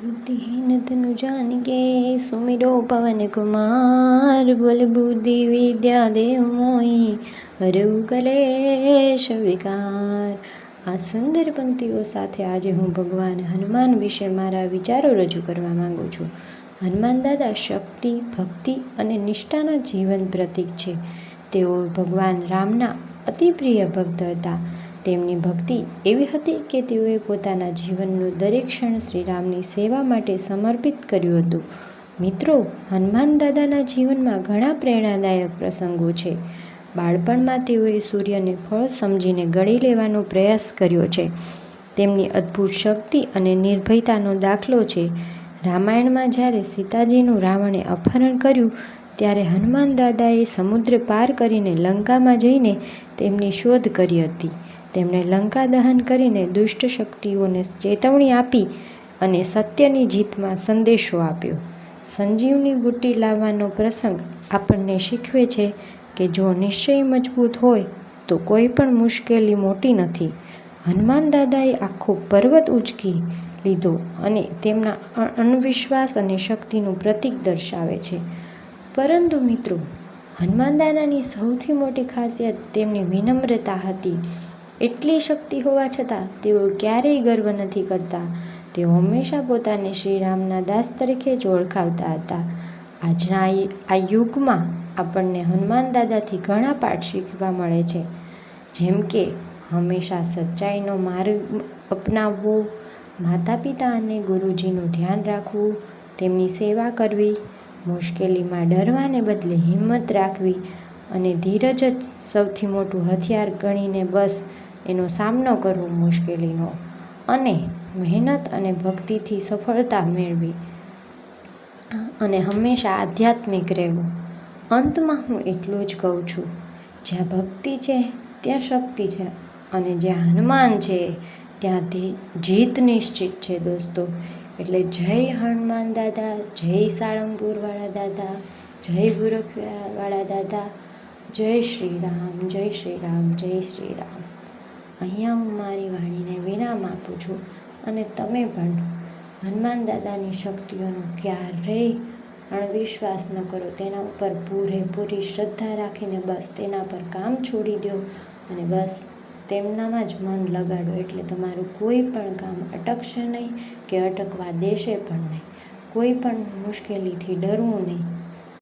बुद्धिहीन तनु जानिके सुमिरो पवन कुमार बोल बुद्धि विद्या देव मोहि हरऊ कलेश विकार। આ સુંદર પંક્તિઓ સાથે આજે હું ભગવાન હનુમાન વિશે મારા વિચારો રજૂ કરવા માંગુ છું. હનુમાન દાદા શક્તિ, ભક્તિ અને નિષ્ઠાના જીવન પ્રતીક છે. તેઓ ભગવાન રામના અતિ પ્રિય ભક્ત હતા. તેમની ભક્તિ એવી હતી કે તેઓએ પોતાના જીવનનું દરેક ક્ષણ શ્રીરામની સેવા માટે સમર્પિત કર્યું હતું. મિત્રો, હનુમાન દાદાના જીવનમાં ઘણા પ્રેરણાદાયક પ્રસંગો છે. બાળપણમાં તેઓએ સૂર્યને ફળ સમજીને ગળી લેવાનો પ્રયાસ કર્યો છે. તેમની અદ્ભુત શક્તિ અને નિર્ભયતાનો દાખલો છે. રામાયણમાં જ્યારે સીતાજીનું રાવણે અપહરણ કર્યું ત્યારે હનુમાન દાદાએ સમુદ્ર પાર કરીને લંકામાં જઈને તેમની શોધ કરી હતી. તેમણે લંકા દહન કરીને દુષ્ટ શક્તિઓને ચેતવણી આપી અને સત્યની જીતમાં સંદેશો આપ્યો. સંજીવની બુટ્ટી લાવવાનો પ્રસંગ આપણને શીખવે છે કે જો નિશ્ચય મજબૂત હોય તો કોઈ પણ મુશ્કેલી મોટી નથી. હનુમાન દાદાએ આખો પર્વત ઉંચકી લીધો અને તેમના અણવિશ્વાસ અને શક્તિનું પ્રતીક દર્શાવે છે. પરંતુ મિત્રો, હનુમાન દાદાની સૌથી મોટી ખાસિયત તેમની વિનમ્રતા હતી. એટલી શક્તિ હોવા છતાં તેઓ ક્યારેય ગર્વ નથી કરતા. તેઓ હંમેશા પોતાને શ્રીરામના દાસ તરીકે જ ઓળખાવતા હતા. આજના આ યુગમાં આપણને હનુમાન દાદાથી ઘણા પાઠ શીખવા મળે છે. જેમ કે હંમેશા સચ્ચાઈનો માર્ગ અપનાવવો, માતા પિતા અને ગુરુજીનું ધ્યાન રાખવું, તેમની સેવા કરવી, મુશ્કેલીમાં ડરવાને બદલે હિંમત રાખવી અને ધીરજ જ સૌથી મોટું હથિયાર ગણીને બસ એનો સામનો કરવો મુશ્કેલીનો, અને મહેનત અને ભક્તિથી સફળતા મેળવી અને હંમેશા આધ્યાત્મિક રહેવું. અંતમાં હું એટલું જ કહું છું, જ્યાં ભક્તિ છે ત્યાં શક્તિ છે અને જ્યાં હનુમાન છે ત્યાં જીત નિશ્ચિત છે દોસ્તો. એટલે જય હનુમાન દાદા, જય સાળંગપુરવાળા દાદા, જય ભૂરખવાળા દાદા, જય શ્રી રામ, જય શ્રી રામ, જય શ્રી રામ. અહીંયા હું મારી વાણીને વિરામ આપું છું અને તમે પણ હનુમાન દાદાની શક્તિઓનો ક્યારેય અણવિશ્વાસ ન કરો. તેના ઉપર પૂરેપૂરી શ્રદ્ધા રાખીને બસ તેના પર કામ છોડી દો અને બસ તેમનામાં જ મન લગાડો. એટલે તમારું કોઈ પણ કામ અટકશે નહીં કે અટકવા દેશે પણ નહીં. કોઈ પણ મુશ્કેલીથી ડરવું નહીં.